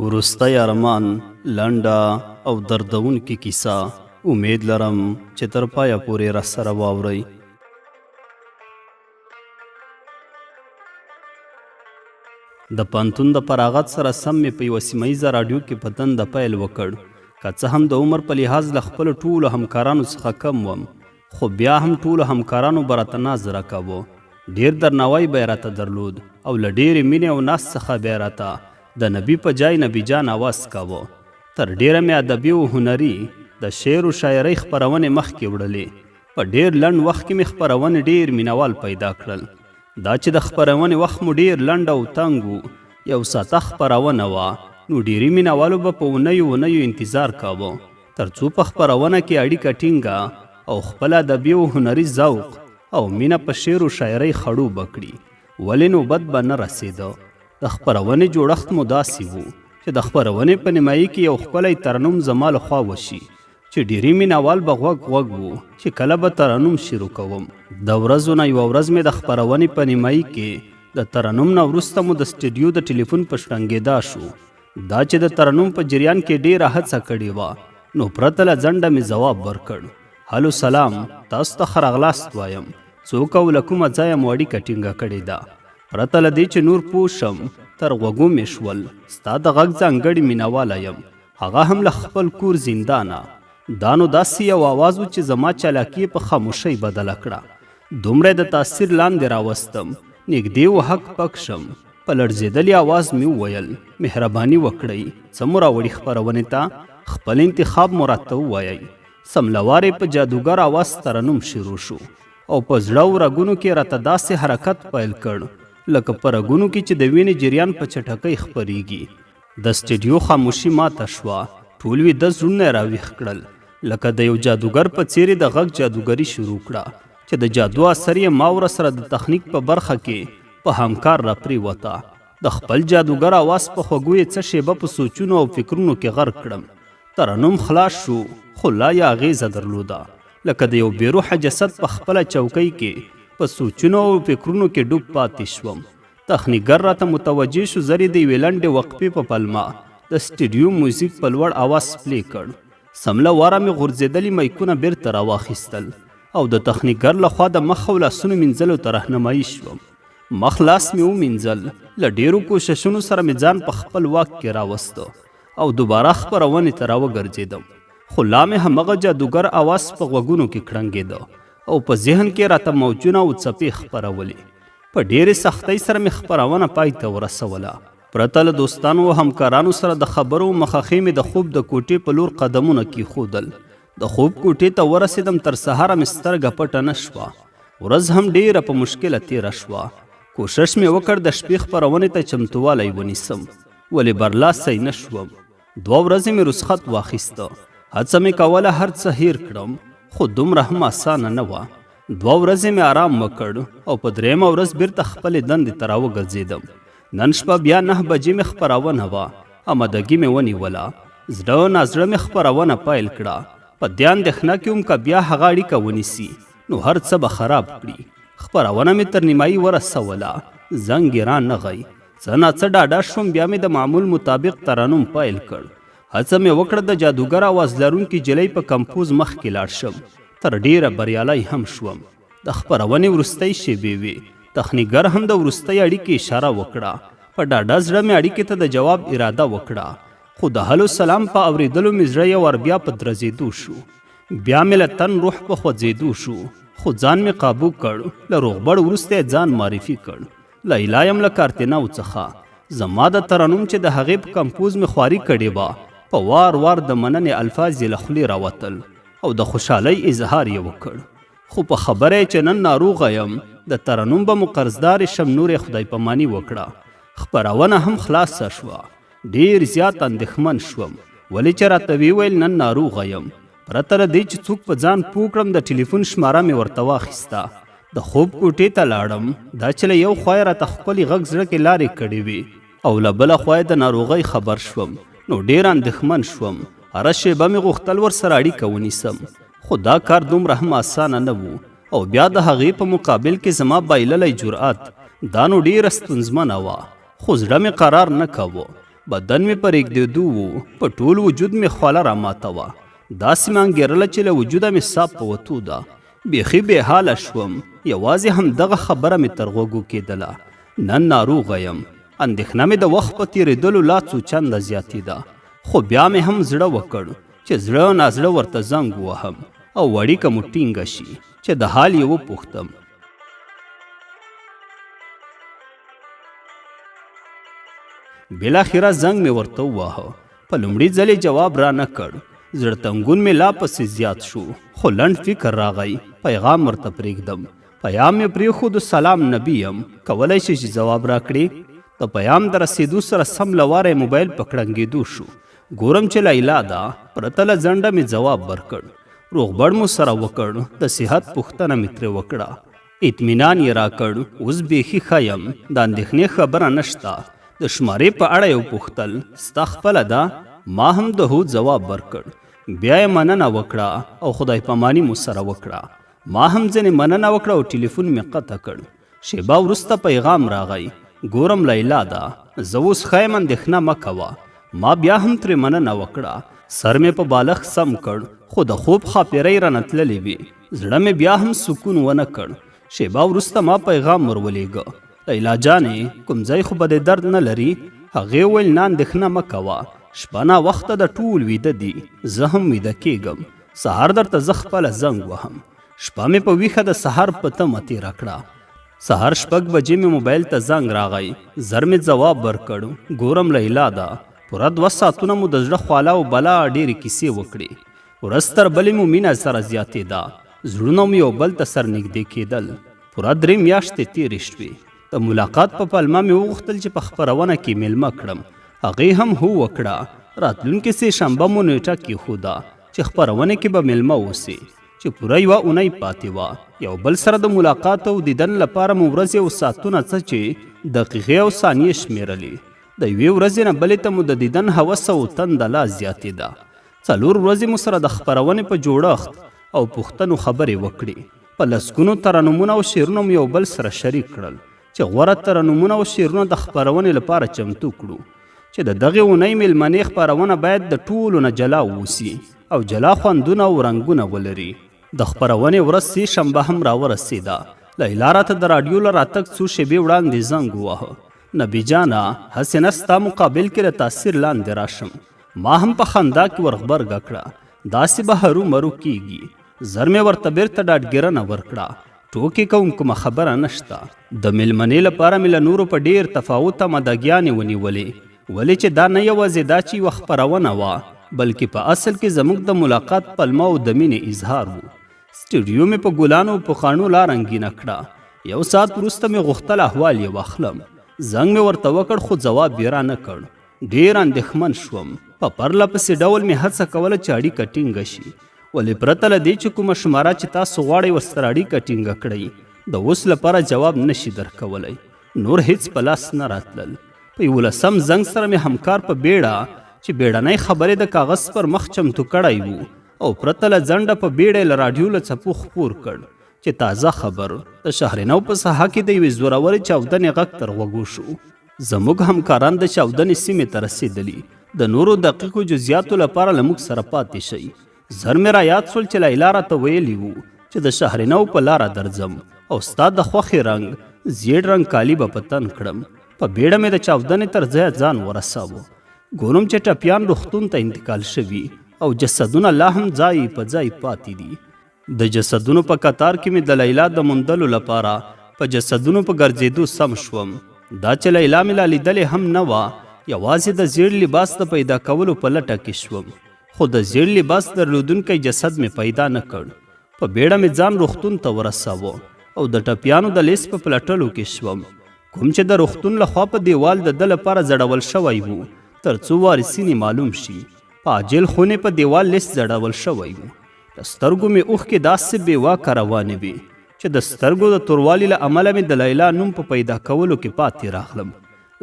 وروستی ارمان لنډه او دردونکې کیسه. امید لرم چې تر پایه پورې راسره واورئ. د پوهنتون د فراغت سره سم مې په یوه سیمه ییزه راډیو کې په دنده پیل وکړ. که څه هم د عمر په لحاظ له خپلو ټولو همکارانو څخه کم وم، خو بیا هم ټولو همکارانو به راته ناز راکاوه. ډېر درناوی به یې راته درلود او له ډېرې مینې او ناز څخه بیا راته د نبي په جای نبي جان آواز کاوه. تر ډېره مې ادبي او هنري د شعر و شاعرۍ خپرونې مخکې وړلې. په ډېر لنډ وخت کې مې خپرونې ډېر مینوال پیدا کړل. دا چې د خپرونې وخت مو ډېر لنډ او تنګ و، یو ساعته خپرونه وه، نو ډېرې مینوالو به په اونیو انتظار کاوه تر څو په خپرونه کې اړیکه ټینګه او خپل ادبي او هنري ذوق او مینه په شعر و شاعرۍ خړوبه کړي. ولې نوبت به نه رسېده. د خپرونې جوړښت مو داسې و چې د خپرونې په نیمایي کې یو ښکلی ترنم زما لخوا وشي چې ډېری مینوال به غوږ وو چې کله به ترنم شروع کوم. د ورځو نه یوه ورځ مې د خپرونې په نیمایي کې د ترنم نه وروسته مو د سټډیو د ټلیفون په شرنګېدا شو. دا چې د ترنم په جریان کې ډېره هڅه کړې وه، نو پرته له ځنډه مې ځواب ورکړ: هلو سلام، تاسو ته ښه راغلاست وایم. څوک او له کومه ځایه مو اړیکه ټینګه کړې ده. پرته له دې چې نور پوه شم، تر غوږو مې شول ستا د غږ ځانګړې مینواله یم، هغه هم له خپل کور زندانه. دا نو داسې یو آواز و چې زما چالاکي په خاموشۍ بدله کړه. دومره د تاثیر لاندې راوستم، نږدې و حق پک شم. په لړزېدلي آواز مې وویل: مهرباني وکړئ، څه مو راوړي خپرونې ته؟ خپل انتخاب مو راته ووایئ. سملوارې په جادوګر آواز ترنم شروع شو او په زړه و رګونو کې راته داسې حرکت پیل کړ لکه په رګونو کې چې د وینې جریان په چټکۍ خپریږي. د سټډیو خاموشي ماته شوه. ټول ویده زړونه یې راویښ کړل. لکه د یو جادوګر په څېر د غږ جادوګري شروع کړه چې د جادو اثر یې ما ورسره د تخنیک په برخه کې په همکار را پرېوته. د خپل جادوګر آواز په خوږو یې څه شیبه په سوچونو او فکرونو کې غرق کړم. ترنم خلاص شو، خو لا یې اغېزه درلوده. لکه د یو بېروحه جسد په خپله چوکۍ کې په سوچونو او فکرونو کې ډوب پاتې شوم. تخنیکګر راته متوجه شو. زر یې د یوې لنډې وقفې په پلمه د سټډیو موزیک په لوړ آواز پلی کړ. سمله واره مې غورځېدلي میکونه بیرته راواخیستل او د تخنیکګر لخوا د مخ او لاسونو مینځلو ته رهنمایي شوم. مخ لاس مې ومینځل. له ډېرو کوششونو سره مې ځان په خپل واک کې راوسته او دوباره خپرونې ته راوګرځېدم. خو لا مې همغه جادوګر آواز په غوږونو کې کړنګېده او په ذهن کې راته موجونه او څپې خپرولې. په ډېرې سختۍ سره مې خپرونه پای ته ورسوله. پرته له دوستانو او همکارانو سره د خبرو مخخې مې د خوب د کوټې په لور قدمونه کېښودل. د خوب کوټې ته ورسېدم. تر سهاره مې سترګه پټه نه شوه. ورځ هم ډېره په مشکله تېره شوه. کوشش مې وکړ د شپې خپرونې ته چمتووالی ونیسم، ولې برلاسی نه شوم. 2 ورځې مې رخصت واخیسته. هڅه مې کوله هر څه هیر کړم، خو دومره هم اسانه نه وه. 2 ورځې مې آرام وکړ او په 3مه ورځ بیرته خپلې دندې ته راوګرځېدم. نن شپه بیا 9 بجې مې خپرونه وه. امادګي مې ونیوله. زړه نازړه مې خپرونه پیل کړه. په دې اندېښنه کې وم که بیا هغه اړیکه ونیسي نو هر څه به خراب کړي. خپرونه مې تر نیمایي ورسوله. زنګ یې رانغی. څه ناڅه ډاډه شوم. بیا مې د معمول مطابق ترنم پیل کړ. هڅه مې وکړه د جادوګر آواز لرونکي جلۍ په کمپوز مخکې لاړ شم. تر ډېره بریالی هم شوم. د خپرونې وروستۍ شېبې وې. تخنیکګر هم د وروستۍ اړیکې اشاره وکړه. په ډاډه زړه مې اړیکې ته د جواب اراده وکړه، خو د هلو سلام په اورېدلو مې زړه یو وار بیا په درزېدو شو. بیا مې له تن روح په خوځېدو شو، خو ځان مې قابو کړ. له روغبړ وروسته یې ځان معرفي کړ. لیلا یم له کارتیناو څخه. زما د ترنم چې د هغې په کمپوز مې خواري کړې وه، په وار وار د مننې الفاظ یې له خولې راوتل او د خوشحالۍ اظهار یې وکړ. خو په خبره یې چې نن ناروغه یم، د ترنم به مو قرضدار شم، نور یې خدای پاماني وکړه. خپرونه هم خلاصه شوه. ډېر زیات اندېښمن شوم، ولې چې راته ویې ویل نن ناروغه یم. پرته له دې چې څوک په ځان پوه کړم، د ټلیفون شماره مې ورته واخیسته. د خوب کوټې ته لاړم. دا چې له یو خوا یې راته ښکلي غږ زړه کې لارې کړې وې او له بله خوا یې د ناروغۍ خبر شوم، نو ډېر اندېښمن شوم. هره شیبه مې غوښتل ورسره اړیکه ونیسم، خو دا کار دومره هم اسانه نه و. او بیا د هغې په مقابل کې زما بایللی جرأت دا نو ډېره ستونزمنه وه. خو زړه مې قرار نه کوه. بدن مې پر اګدېدو و، په ټول وجود مې خوله راماته وه. داسې مې انګېرله چې له وجوده مې ساه په وتو ده. بیخي بې حاله شوم. یوازې همدغه خبره مې تر غوږو کېدله. نن ناروغه یم. اندېښنه مې د وخت په تېرېدلو لا څو چنده زیاتېده. خو بیا مې هم زړه وکړ چې زړه نازړه ورته زنګ ووهم او اړیکه مو ټینګه شي چې د حال یې وپوښتم. بالاخره زنګ مې ورته وواهه. په لومړي ځل یې جواب را نه کړ. زړه تنګون مې لا پسې زیات شو، خو لنډ فکر راغی پیغام ورته پرېږدم. پیام مې پرېښود، سلام نبی یم، کولی شي چې ځواب راکړې؟ د پیام د رسېدو سره سم له واره موبایل په کړنګېدو شو. ګورم چې لیلا ده. پرته له ځنډه مې ځواب ورکړ. روغبړ مو سره وکړ. د صحت پوښتنه مې ترې وکړه. اطمینان یې راکړ. اوس بیخي ښه یم، د اندېښنې خبره نشته. د شمارې په اړه یې وپوښتل، ستا خپله ده؟ ما هم د هو ځواب ورکړ. بیا یې مننه وکړه او خدای پاماني مو سره وکړه. ما هم ځینې مننه وکړه او ټلیفون مې قطع کړ. شیبه وروسته پیغام راغی. ګورم لیلا ده، زه اوس ښه یم، اندېښنه مه کوه. ما بیا هم ترې مننه وکړه. سر مې په بالښت سم کړ، خو د خوب خاپیرۍ رانه تللې وې. زړه مې بیا هم سکون ونه کړ. شیبه وروسته ما پیغام ورولېږه. لیلا جانې، کوم ځای خو به دې درد نه لري؟ هغې وویل نه، اندېښنه مه کوه، شپه ناوخته د ټول ویده دي، زه هم ویده کېږم. سهار درته زه خپله زنګ وهم. شپه مې په ویښه د سهار په تمه تېره کړه. سهار 6 بجې مې موبایل ته زنګ راغی. زر مې ځواب ورکړ. ګورم لیلا ده. پوره 2 ساعتونه مو د زړه خواله او بلا ډېرې کیسې وکړې. ورځ تر بلې مو مینه سره زیاتېده. زړونه مو یو بل ته سر نږدې کېدل. پوره 3 میاشتې تېرې شوې. د ملاقات په پلمه مې وغوښتل چې په خپرونه کې میلمه کړم. هغې هم هو وکړه. راتلونکې سې شنبه مو نیټه کېښوده چې خپرونه کې به میلمه اوسي، چې پوره 1 اونۍ پاتې وه. یو بل سره د ملاقات او دیدن لپاره مو ورځې او ساعتونه څه چې دقیقې او ثانیې شمېرلې. د یوې ورځې نه بلې ته مو د دیدن هوس او تنده لا زیاتېده. 4 ورځې مو سره د خپرونې په جوړښت او پوښتنو خبرې وکړې. په لسګونو ترنمونه او شعرونه مو یو بل سره شریک کړل چې غوره ترنمونه او شعرونه د خپرونې لپاره چمتو کړو، چې د دغې اونۍ میلمنې خپرونه باید د ټولو نه جلا اوسي او جلا خوندونه او رنګونه ولري. د خپرونې ورځ سې شنبه هم راورسېده. لیلا راته د راډیو له راتګ څو شېبې وړاندې زنګ وواهه. نبي جانه، هسې نه ستا مقابل کې د تاثیر لاندې راشم. ما هم په خندا کې ورغبرګه کړه. داسې به هرو مرو کېږي. زر مې ورته بیرته ډاډګیرنه ورکړه. ټوکې کوم، کومه خبره نشته. د میلمنې لپاره مې له نورو په ډېر تفاوته مداګیانې ونیولې، ولې چې دا نه یوازې دا چې یوه خپرونه وه، بلکې په اصل کې زموږ د ملاقات پلمه او د مینې اظهار و. سټوډیو مې په ګلانو او پخوانو لا رنګینه کړه. 1 ساعت وروسته مې غوښتل احوال یې واخلم. زنګ مې ورته وکړ، خو ځواب یې را نه کړ. ډېر اندېښمن شوم. په پرله پسې ډول مې هڅه کوله چې اړیکه ټینګه شي، ولې پرته له دې چې کومه شماره چې تاسو غواړئ ورسره اړیکه ټینګه کړئ، د اوس لپاره جواب نشي درکولی. نور هیڅ په لاس نه راتلل. په 11م زنګ سره مې همکار په بیړه چې بیړنۍ خبرې د کاغذ پر مخ چمتو کړی وو او پرته له ځنډه په بیړه له راډیو له څپو خپور کړ چې تازه خبر د شهرنو په ساحه کې د یوې زورورې چاودنې غږ تر غوږو شو. زموږ همکاران د چاودنې سیمې ته رسېدلي. د نورو دقیقو جزیاتو لپاره له موږ سره پاتې شئ. زر مې را یاد شول چې لیلا راته ویلي وو چې د شهرنو په لاره درځم او ستا د خوښې رنګ زیړ رنګ کالي به په تن کړم. په بیړه مې د چاودنې تر ځایه ځان ورساوه. ګورم چې ټپیان روغتون ته انتقال شوي او جسدونه لا هم ځای په ځای پاتې دي. د جسدونو په قطار کې مې د لیلا د موندلو لپاره په جسدونو په ګرځېدو سم شوم. دا چې لیلا مې لا لیدلې هم نه وه، یوازې د زیړ لباس د پیدا کولو په لټه کې شوم، خو د زیړ لباس درلودونکی جسد مې پیدا نه کړ. په بیړه مې ځان روغتون ته ورساوه او د ټپیانو د لیست په پلټلو کې شوم. کوم چې د روغتون لخوا په دیوال د ده لپاره ځړول شوی و تر څو وارثین معلوم شي. په عاجل خونې په دیوال لیست ځړول شوی و. د سترګو مې اوښکې داسې بې واکه روانې وې چې د سترګو د توروالي له امله مې د لیلا نوم په پیدا کولو کې پاتې راغلم،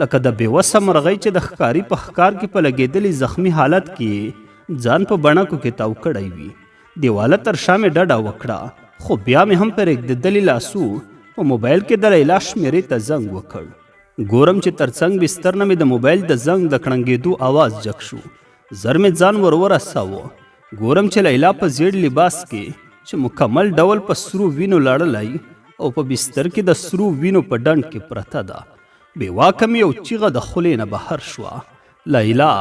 لکه د بېوسه مرغۍ چې د ښکاري په ښکار کې په لګېدلي زخمي حالت کې ځان په بڼکو کې تاو کړی وي. دیواله تر شا مې ډډه وکړه، خو بیا مې هم پر رېږدېدلي لاسو په موبایل کې د لیلا شمېرې ته زنګ وکړ. ګورم چې ترڅنګ بستر نه مې د موبایل د زنګ د کړنګېدو آواز جګ شو. زر مې ځان ورساوه. ګورم چې لیلا په زیړ لباس کې چې مکمل ډول په سرو وینو لړلی او په بستر کې د سرو وینو په ډنډ کې پرته ده. بې واکه مې یو چیغه د خولې نه بهر شوه. لیلا!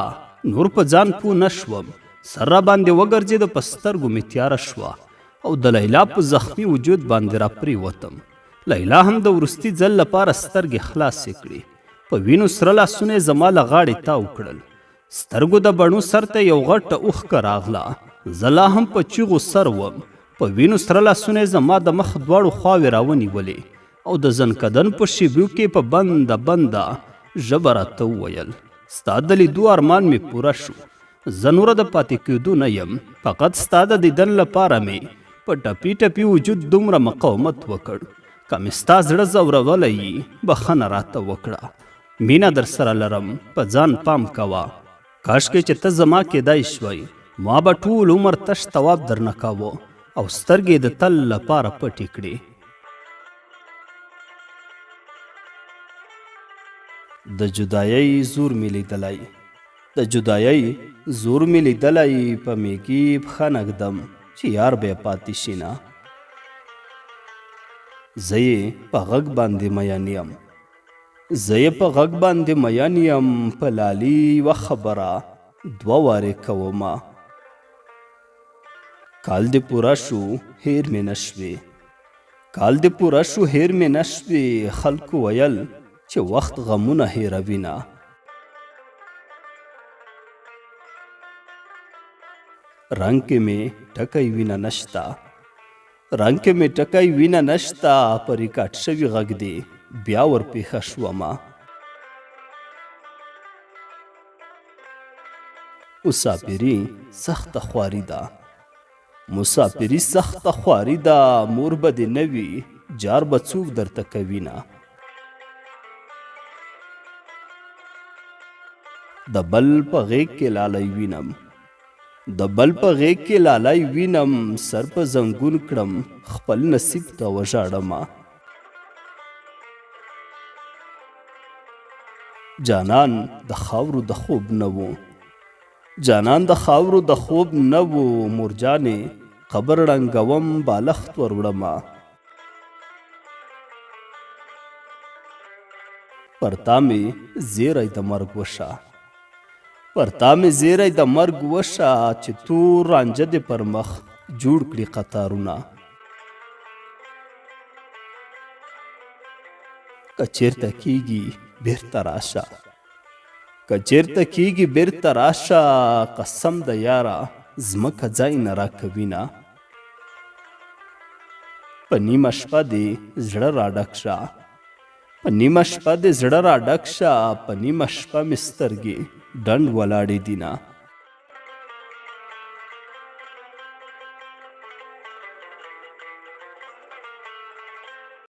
نور په ځان پوه نه شوم. سر را باندې وګرځېده، په سترګو مې تیاره شوه او د لیلا په زخمي وجود باندې را پرېوتم. لیلا هم د وروستي ځل لپاره سترګې خلاصې کړې. په وینو سره لاسونه یې زما له غاړې تاو کړل. سترګو د بڼو سر ته یو غټه اوښکه راغله. زه لا هم په چیغو سر وم. په وینو سره لاسونه یې زما د مخ دواړو خواوې راونیولې او د زنکدن په شیبو کې په بنده ژبه راته وویل: ستا د لیدو ارمان مې پوره شو. زه نوره د پاتې کېدو نه یم. فقط ستا د دیدن لپاره مې په ټپي ټپي وجود دومره مقاومت وکړ. که مې ستا زړه ځورولی یي، بښنه راته وکړه. مینه در سره لرم، په ځان پام کوه. کاشکې چې ته زما کېدای شوی، ما به ټول عمر تش تواب درنه کاوه او سترګې د تل لپاره پټې کړې. د جدایۍ زور مې لیدلی، د جدایۍ زور مې لیدلی، په میږي پښه نږدم چې یار به یې پاتې شي نه. زه یې په غږ باندې مین یم، زه یې په غږ باندې مین یم، په لالي یوه خبره دوه وارې کومه. کال دې پوره شو هیر مې نشوې، کال دې پوره شو هیر مې نشوې. خلکو ویل چې وخت غمونه هیروي نه. رنګ کې مې ټکی وینه نشته، رنګ کې مې ټکی وینه نشته. په ریکارډ شوي غږ دې بیا ورپېښه شومه. مسافري سخته خواري ده، مسافري سخته خواري ده. مور به دې نه وي، جار به څوک درته کوي نه. د بل په غېږ کې لالی وینم، د بل په غېږ کې لالی وینم. سر په زنګون کړم، خپل نصیب ته وژاړمه. جانان د خاورو د خوب نه و، جانان د خاورو د خوب نه و. مورجانې قبر ړنګوم، بالښت وروړمه. پرتا مې زیری د مرګ وشه، پرتا مې زیری د مرګ وشه. چې تور رانجه دې پر مخ جوړ کړي قطارونه. که چېرته کېږي بیرته راشه، که چېرته کېږي بیرته راشه. قسم د یاره ځمکه ځای نه راکوي نه. په نیمه شپه دې زړه راډک شه، په نیمه شپه دې زړه راډک شه. په نیمه شپه مې سترګې ډنډ ولاړې دي نه.